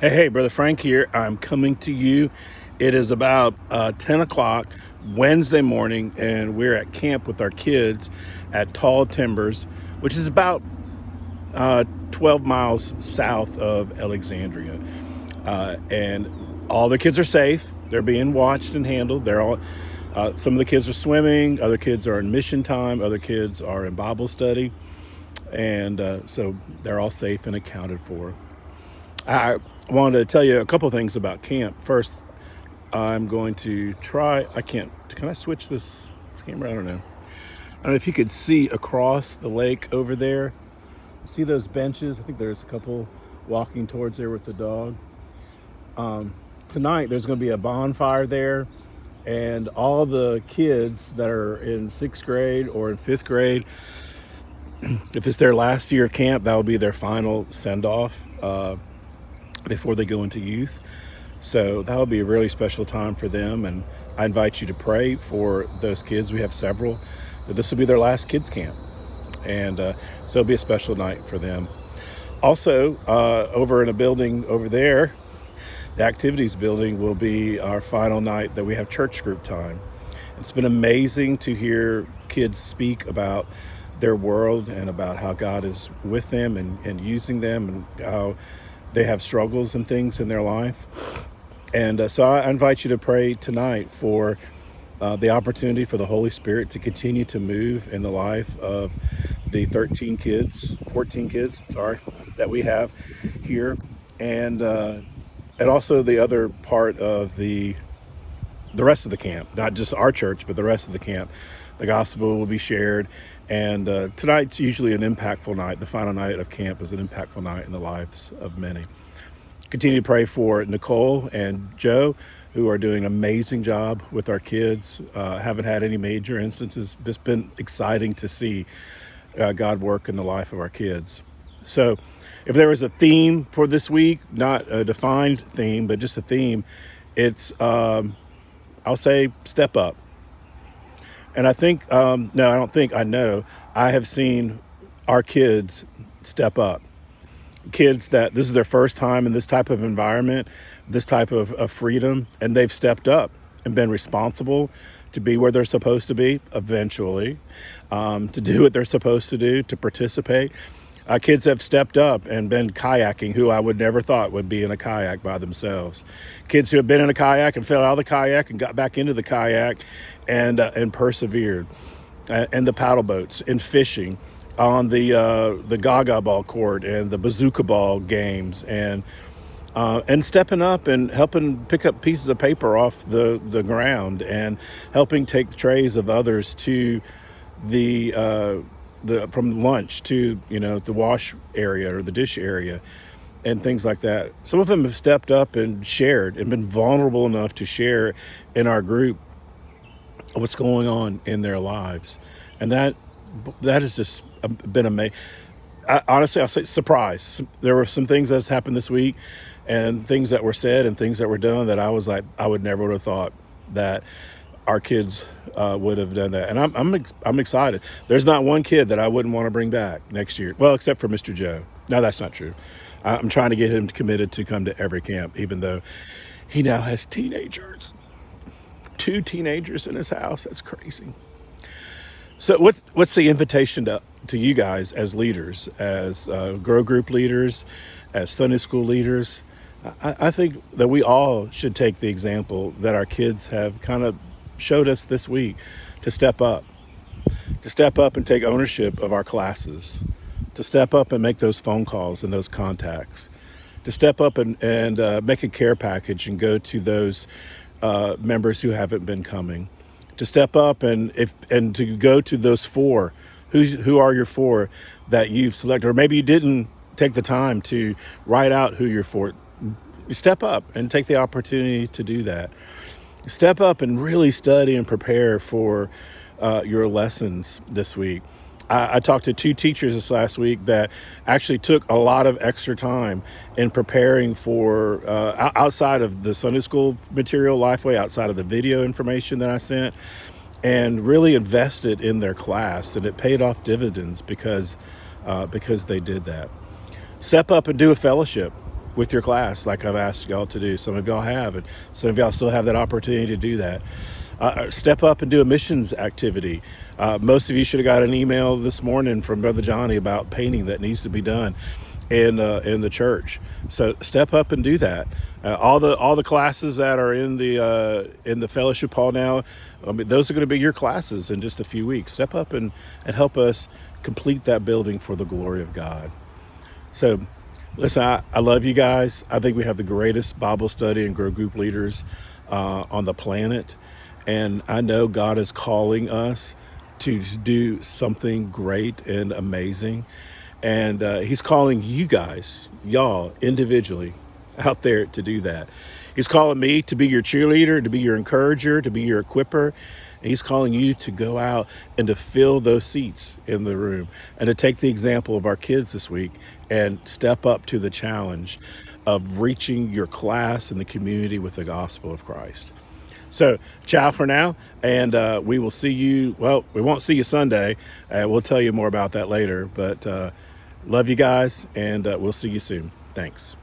Hey, Brother Frank here. I'm coming to you. It is about 10 o'clock Wednesday morning, and we're at camp with our kids at Tall Timbers, which is about 12 miles south of Alexandria. And all the kids are safe. They're being watched and handled. Some of the kids are swimming, other kids are in mission time, other kids are in Bible study, and so they're all safe and accounted for. I wanted to tell you a couple things about camp. First, I'm going to try. Can I switch this camera? I don't know. I don't know if you could see across the lake over there. See those benches? I think there's a couple walking towards there with the dog. Tonight, there's going to be a bonfire there, and all the kids that are in sixth grade or in fifth grade, if it's their last year of camp, that will be their final send-off before they go into youth. So that will be a really special time for them, and I invite you to pray for those kids. We have several that this will be their last kids camp, and so it'll be a special night for them. Also, over in a building over there, the activities building, will be our final night that we have church group time. It's been amazing to hear kids speak about their world and about how God is with them and using them, and how they have struggles and things in their life. And so I invite you to pray tonight for the opportunity for the Holy Spirit to continue to move in the life of the 14 kids, that we have here. And also the other part of the rest of the camp, not just our church, but the rest of the camp. The gospel will be shared. And tonight's usually an impactful night. The final night of camp is an impactful night in the lives of many. Continue to pray for Nicole and Joe, who are doing an amazing job with our kids. Haven't had any major instances. It's been exciting to see God work in the life of our kids. So if there was a theme for this week, not a defined theme, but just a theme, it's, I'll say, step up. And I think, no, I don't think, I know, I have seen our kids step up. Kids that this is their first time in this type of environment, this type of freedom, and they've stepped up and been responsible to be where they're supposed to be eventually, to do what they're supposed to do, to participate. Kids have stepped up and been kayaking, who I would never thought would be in a kayak by themselves. Kids who have been in a kayak and fell out of the kayak and got back into the kayak and persevered. And the paddle boats and fishing on the gaga ball court and the bazooka ball games, and stepping up and helping pick up pieces of paper off the ground, and helping take the trays of others to the from lunch to the wash area or the dish area and things like that. Some of them have stepped up and shared and been vulnerable enough to share in our group what's going on in their lives, and that has just been amazing. Honestly, I'll say surprise. There were some things that's happened this week, and things that were said and things that were done that I was like, I would never have thought that our kids would have done that. And I'm excited. There's not one kid that I wouldn't want to bring back next year. Well, except for Mr. Joe. No, that's not true. I'm trying to get him committed to come to every camp, even though he now has teenagers. 2 teenagers in his house. That's crazy. So what's the invitation to you guys as leaders, as grow group leaders, as Sunday school leaders? I think that we all should take the example that our kids have kind of showed us this week, to step up and take ownership of our classes, to step up and make those phone calls and those contacts, to step up and make a care package and go to those members who haven't been coming, to step up and to go to those 4. Who are your 4 that you've selected, or maybe you didn't take the time to write out who you're for. Step up and take the opportunity to do that. Step up and really study and prepare for your lessons this week. I talked to 2 teachers this last week that actually took a lot of extra time in preparing for, outside of the Sunday school material, Lifeway, outside of the video information that I sent, and really invested in their class, and it paid off dividends because they did that. Step up and do a fellowship. with your class like I've asked y'all to do. Some of y'all have, and some of y'all still have that opportunity to do that. Step up and do a missions activity. Most of you should have got an email this morning from Brother Johnny about painting that needs to be done in the church. So step up and do that. All the classes that are in the fellowship hall now, I mean, those are going to be your classes in just a few weeks. Step up and help us complete that building for the glory of God. So, listen, I love you guys. I think we have the greatest Bible study and grow group leaders on the planet. And I know God is calling us to do something great and amazing. And He's calling you guys, y'all, individually out there to do that. He's calling me to be your cheerleader, to be your encourager, to be your equiper. And He's calling you to go out and to fill those seats in the room and to take the example of our kids this week and step up to the challenge of reaching your class and the community with the gospel of Christ. So, ciao for now, and we will see you. Well, we won't see you Sunday. We'll tell you more about that later. But love you guys, and we'll see you soon. Thanks.